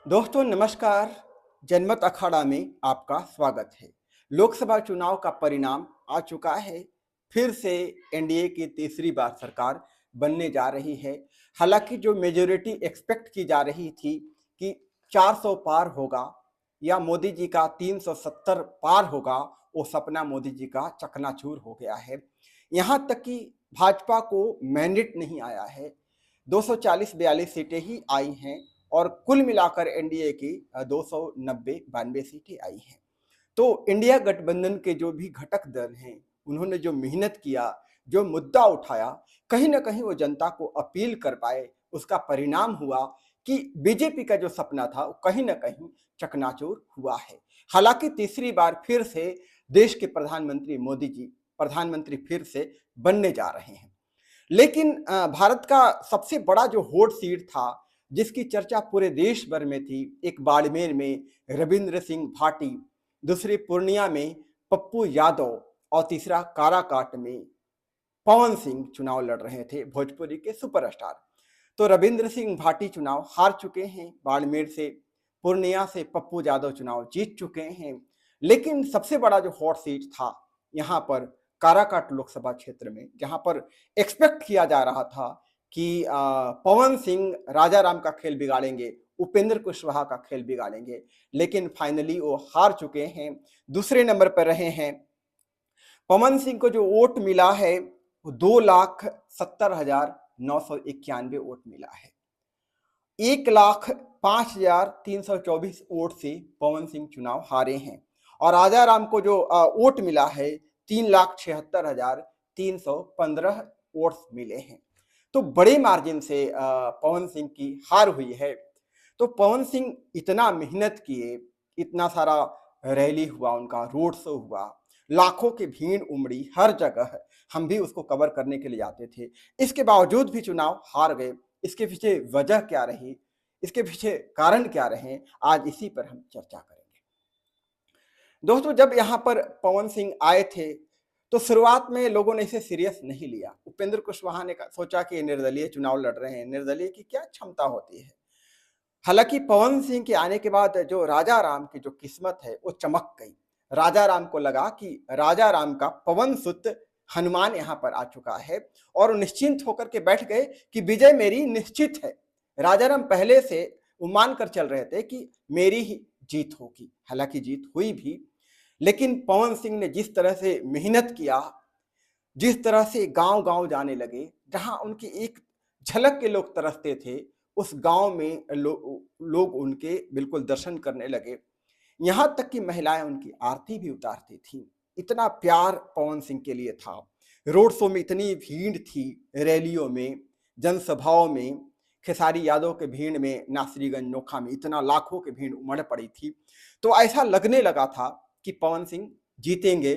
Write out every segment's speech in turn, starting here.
दोस्तों नमस्कार। जनमत अखाड़ा में आपका स्वागत है। लोकसभा चुनाव का परिणाम आ चुका है। फिर से एनडीए की तीसरी बार सरकार बनने जा रही है। हालांकि जो मेजोरिटी एक्सपेक्ट की जा रही थी कि 400 पार होगा या मोदी जी का 370 पार होगा, वो सपना मोदी जी का चकनाचूर हो गया है। यहां तक कि भाजपा को मैंडेट नहीं आया है। 240-42 सीटें ही आई हैं और कुल मिलाकर एनडीए की 290-92 सीटें आई हैं। तो इंडिया गठबंधन के जो भी घटक दल हैं, उन्होंने जो मेहनत किया, जो मुद्दा उठाया, कहीं ना कहीं वो जनता को अपील कर पाए। उसका परिणाम हुआ कि बीजेपी का जो सपना था वो कहीं ना कहीं चकनाचूर हुआ है। हालांकि तीसरी बार फिर से देश के प्रधानमंत्री मोदी जी प्रधानमंत्री फिर से बनने जा रहे हैं। लेकिन भारत का सबसे बड़ा जो हॉट सीट था, जिसकी चर्चा पूरे देश भर में थी, एक बाड़मेर में रविंद्र सिंह भाटी, दूसरी पूर्णिया में पप्पू यादव और तीसरा काराकाट में पवन सिंह चुनाव लड़ रहे थे, भोजपुरी के सुपरस्टार। तो रविंद्र सिंह भाटी चुनाव हार चुके हैं बाड़मेर से, पूर्णिया से पप्पू यादव चुनाव जीत चुके हैं। लेकिन सबसे बड़ा जो हॉट सीट था यहाँ पर काराकाट लोकसभा क्षेत्र में, जहां पर एक्सपेक्ट किया जा रहा था कि पवन सिंह राजाराम का खेल बिगाड़ेंगे, उपेंद्र कुशवाहा का खेल बिगाड़ेंगे, लेकिन फाइनली वो हार चुके हैं। दूसरे नंबर पर रहे हैं। पवन सिंह को जो वोट मिला है वो 2,70,991 वोट मिला है। 1,05,324 वोट से पवन सिंह चुनाव हारे हैं और राजाराम को जो वोट मिला है 3,76,315 वोट मिले हैं। तो बड़े मार्जिन से पवन सिंह की हार हुई है। तो पवन सिंह इतना मेहनत किए, इतना सारा रैली हुआ, उनका रोड शो हुआ, लाखों की भीड़ उमड़ी हर जगह, हम भी उसको कवर करने के लिए जाते थे। इसके बावजूद भी चुनाव हार गए। इसके पीछे वजह क्या रही, इसके पीछे कारण क्या रहे, आज इसी पर हम चर्चा करेंगे। दोस्तों, जब यहाँ पर पवन सिंह आए थे तो शुरुआत में लोगों ने इसे सीरियस नहीं लिया। उपेंद्र कुशवाहा ने सोचा कि निर्दलीय चुनाव लड़ रहे हैं, निर्दलीय की क्या क्षमता होती है। हालांकि पवन सिंह के आने के बाद जो राजा राम की जो किस्मत है वो चमक गई। राजा राम को लगा कि राजा राम का पवन सुत हनुमान यहाँ पर आ चुका है और निश्चिंत होकर के बैठ गए कि विजय मेरी निश्चित है। राजा राम पहले से मान कर चल रहे थे कि मेरी ही जीत होगी। हालांकि जीत हुई भी, लेकिन पवन सिंह ने जिस तरह से मेहनत किया, जिस तरह से गांव गांव जाने लगे, जहां उनकी एक झलक के लोग तरसते थे, उस गांव में लोग उनके बिल्कुल दर्शन करने लगे। यहां तक कि महिलाएं उनकी आरती भी उतारती थी। इतना प्यार पवन सिंह के लिए था। रोड शो में इतनी भीड़ थी, रैलियों में, जनसभाओं में, खेसारी यादव के भीड़ में, नासरीगंज नोखा में इतना लाखों की भीड़ उमड़ पड़ी थी। तो ऐसा लगने लगा था कि पवन सिंह जीतेंगे।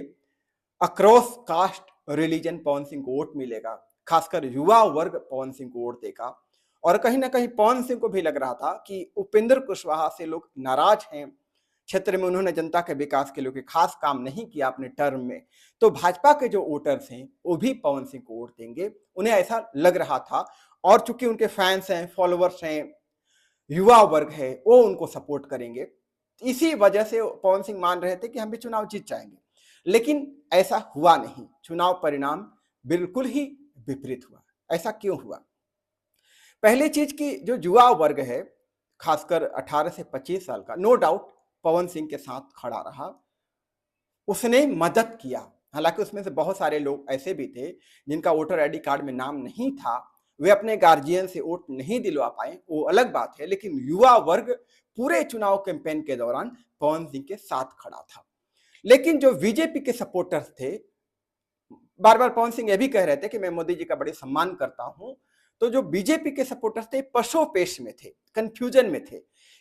Across caste religion Pawan Singh को वोट मिलेगा, खासकर युवा वर्ग पवन सिंह को वोट देगा। और कहीं ना कहीं पवन सिंह को भी लग रहा था कि उपेंद्र कुशवाहा से लोग नाराज हैं, क्षेत्र में उन्होंने जनता के विकास के लिए कोई खास काम नहीं किया अपने टर्म में, तो भाजपा के जो वोटर्स हैं वो भी पवन सिंह को वोट देंगे, उन्हें ऐसा लग रहा था। और चूंकि उनके फैंस हैं, फॉलोअर्स हैं, युवा वर्ग है, वो उनको सपोर्ट करेंगे। इसी वजह से पवन सिंह मान रहे थे कि हम भी चुनाव जीत जाएंगे। लेकिन ऐसा हुआ नहीं। चुनाव परिणाम बिल्कुल ही विपरीत हुआ। ऐसा क्यों हुआ? पहली चीज की जो युवा वर्ग है, खासकर 18 से 25 साल का, नो डाउट पवन सिंह के साथ खड़ा रहा, उसने मदद किया। हालांकि उसमें से बहुत सारे लोग ऐसे भी थे जिनका वोटर आईडी कार्ड में नाम नहीं था, वे अपने गार्जियन से वोट नहीं दिलवा पाए, वो अलग बात है। लेकिन युवा वर्ग पूरे चुनाव कैंपेन के दौरान पवन सिंह के साथ खड़ा था। लेकिन जो बीजेपी के सपोर्टर्स थे, बार बार पवन सिंह यह भी कह रहे थे कि मैं मोदी जी का बड़े सम्मान करता हूं, तो जो बीजेपी के सपोर्टर्स थे पशोपेश में थे, कंफ्यूजन में थे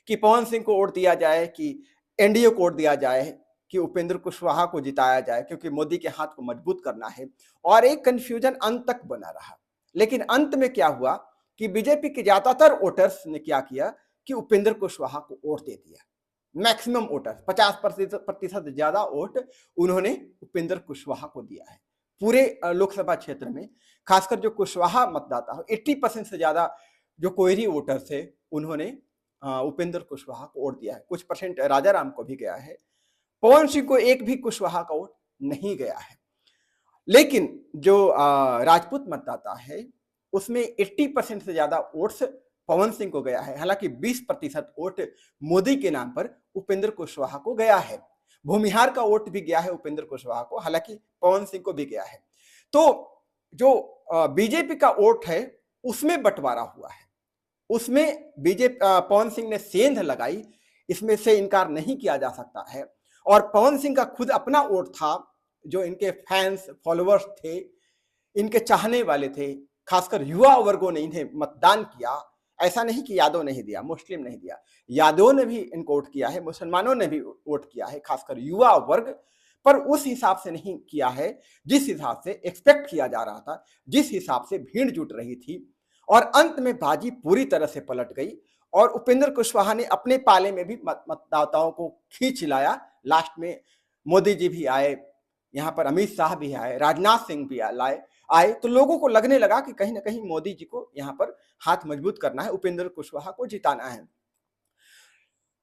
कि पवन सिंह को वोट दिया जाए कि एनडीए को वोट दिया जाए कि उपेंद्र कुशवाहा को जिताया जाए, क्योंकि मोदी के हाथ को मजबूत करना है। और एक कंफ्यूजन अंत तक बना रहा। लेकिन अंत में क्या हुआ कि बीजेपी के ज्यादातर वोटर्स ने क्या किया कि उपेंद्र कुशवाहा को वोट दे दिया। मैक्सिमम वोटर्स 50% ज्यादा वोट उन्होंने उपेंद्र कुशवाहा को दिया है पूरे लोकसभा क्षेत्र में। खासकर जो कुशवाहा मतदाता हो, 80% से ज्यादा जो कोयरी वोटर्स थे, उन्होंने उपेंद्र कुशवाहा को वोट दिया है, कुछ परसेंट राजाराम को भी गया है। पवन सिंह को एक भी कुशवाहा का वोट नहीं गया है। लेकिन जो राजपूत मतदाता है उसमें 80% से ज्यादा वोट्स पवन सिंह को गया है। हालांकि 20% वोट मोदी के नाम पर उपेंद्र कुशवाहा को गया है। भूमिहार का वोट भी गया है उपेंद्र कुशवाहा को, हालांकि पवन सिंह को भी गया है। तो जो बीजेपी का वोट है उसमें बंटवारा हुआ है, उसमें बीजेपी पवन सिंह ने सेंध लगाई, इसमें से इनकार नहीं किया जा सकता है। और पवन सिंह का खुद अपना वोट था, जो इनके फैंस फॉलोअर्स थे, इनके चाहने वाले थे, खासकर युवा वर्गों ने इन्हें मतदान किया। ऐसा नहीं कि यादव नहीं दिया, मुस्लिम नहीं दिया, यादवों ने भी इनको वोट किया है, मुसलमानों ने भी वोट किया है, खासकर युवा वर्ग, पर उस हिसाब से नहीं किया है जिस हिसाब से एक्सपेक्ट किया जा रहा था, जिस हिसाब से भीड़ जुट रही थी। और अंत में बाजी पूरी तरह से पलट गई और उपेंद्र कुशवाहा ने अपने पाले में भी मतदाताओं को खींच लाया। लास्ट में मोदी जी भी आए, यहाँ पर अमित शाह भी आए, राजनाथ सिंह भी आए, तो लोगों को लगने लगा कि कहीं ना कहीं मोदी जी को यहाँ पर हाथ मजबूत करना है, उपेंद्र कुशवाहा को जिताना है।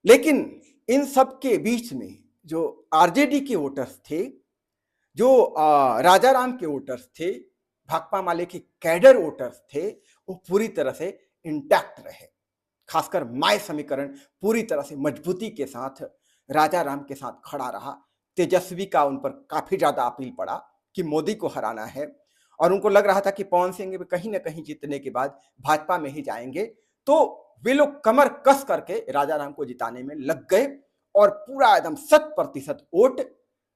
लेकिन इन सब के बीच में जो आरजेडी के वोटर्स थे, जो राजाराम के वोटर्स थे, भाकपा माले के कैडर वोटर्स थे, वो पूरी तरह से इंटैक्ट रहे। खासकर माय समीकरण पूरी तरह से मजबूती के साथ राजाराम के साथ खड़ा रहा। तेजस्वी का उन पर काफी ज्यादा अपील पड़ा कि मोदी को हराना है, और उनको लग रहा था कि पवन सिंह भी कहीं ना कहीं जीतने के बाद भाजपा में ही जाएंगे। तो वे लोग कमर कस करके राजाराम को जिताने में लग गए और पूरा एकदम 100% वोट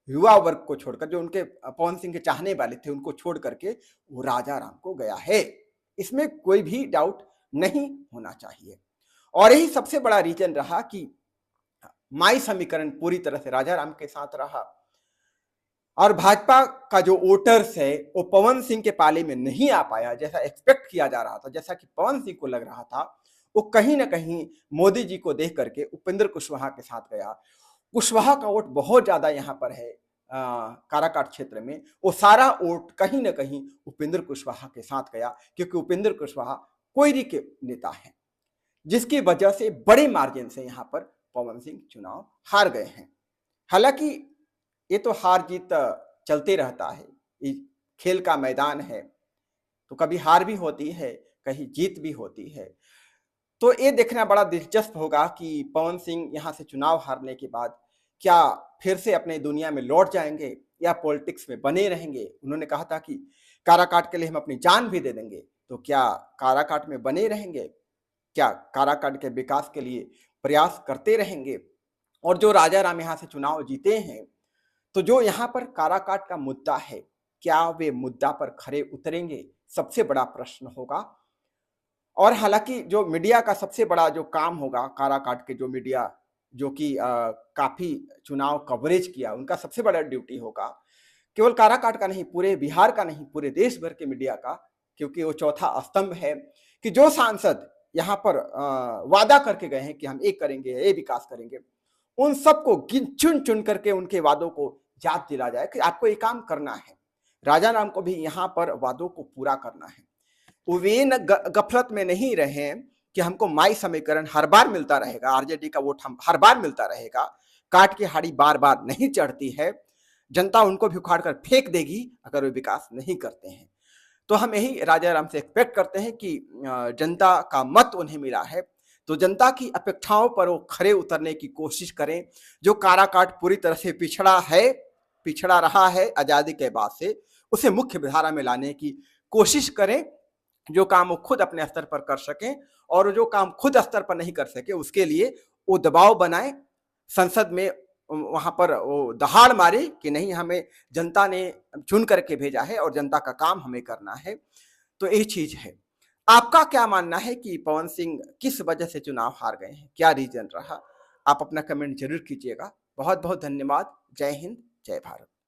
युवा वर्ग को छोड़कर, जो उनके पवन सिंह के चाहने वाले थे, उनको छोड़ करके वो राजाराम को गया है। इसमें कोई भी डाउट नहीं होना चाहिए। और यही सबसे बड़ा रीजन रहा कि माई समीकरण पूरी तरह से राजाराम के साथ रहा, और भाजपा का जो वोटर्स है वो पवन सिंह के पाले में नहीं आ पाया जैसा एक्सपेक्ट किया जा रहा था, जैसा कि पवन सिंह को लग रहा था। वो कहीं ना कहीं मोदी जी को देख करके उपेंद्र कुशवाहा के साथ गया। कुशवाहा का वोट बहुत ज्यादा यहाँ पर है काराकाट क्षेत्र में, वो सारा वोट कहीं ना कहीं उपेंद्र कुशवाहा के साथ गया, क्योंकि उपेंद्र कुशवाहा कोयरी के नेता हैं, जिसकी वजह से बड़े मार्जिन से यहाँ पर पवन सिंह चुनाव हार गए हैं। हालांकि ये तो हार जीत चलते रहता है, ये खेल का मैदान है, तो कभी हार भी होती है, कहीं जीत भी होती है। तो ये देखना बड़ा दिलचस्प होगा कि पवन सिंह यहाँ से चुनाव हारने के बाद क्या फिर से अपने दुनिया में लौट जाएंगे या पॉलिटिक्स में बने रहेंगे। उन्होंने कहा था कि काराकाट के लिए हम अपनी जान भी दे देंगे, तो क्या काराकाट में बने रहेंगे, क्या काराकाट के विकास के लिए प्रयास करते रहेंगे। और जो राजाराम यहाँ से चुनाव जीते हैं, तो जो यहाँ पर काराकाट का मुद्दा है, क्या वे मुद्दा पर खरे उतरेंगे, सबसे बड़ा प्रश्न होगा। और हालांकि जो मीडिया का सबसे बड़ा जो काम होगा, काराकाट के जो मीडिया जो कि काफी चुनाव कवरेज किया, उनका सबसे बड़ा ड्यूटी होगा, केवल काराकाट का नहीं, पूरे बिहार का नहीं, पूरे देश भर के मीडिया का, क्योंकि वो चौथा स्तंभ है कि जो सांसद यहाँ पर वादा करके गए हैं कि हम एक करेंगे, ये विकास करेंगे, उन सबको चुन चुन करके उनके वादों को याद दिला जाए कि आपको ये काम करना है। राजाराम को भी यहाँ पर वादों को पूरा करना है। वे न गफलत में नहीं रहे कि हमको माई समीकरण हर बार मिलता रहेगा, आरजेडी का वोट हम हर बार मिलता रहेगा। काट की हाड़ी बार बार नहीं चढ़ती है, जनता उनको भी उखाड़ कर फेंक देगी अगर वे विकास नहीं करते हैं। तो हम यही राजाराम से एक्सपेक्ट करते हैं कि जनता का मत उन्हें मिला है, तो जनता की अपेक्षाओं पर वो खरे उतरने की कोशिश करें। जो काराकाट पूरी तरह से पिछड़ा रहा है आजादी के बाद से, उसे मुख्य धारा में लाने की कोशिश करें। जो काम वो खुद अपने स्तर पर कर सकें, और जो काम खुद स्तर पर नहीं कर सके उसके लिए वो दबाव बनाए, संसद में वहां पर वो दहाड़ मारे कि नहीं, हमें जनता ने चुन करके भेजा है और जनता का काम हमें करना है। तो यही चीज है। आपका क्या मानना है कि पवन सिंह किस वजह से चुनाव हार गए हैं, क्या रीजन रहा? आप अपना कमेंट जरूर कीजिएगा। बहुत बहुत धन्यवाद। जय हिंद, जय भारत।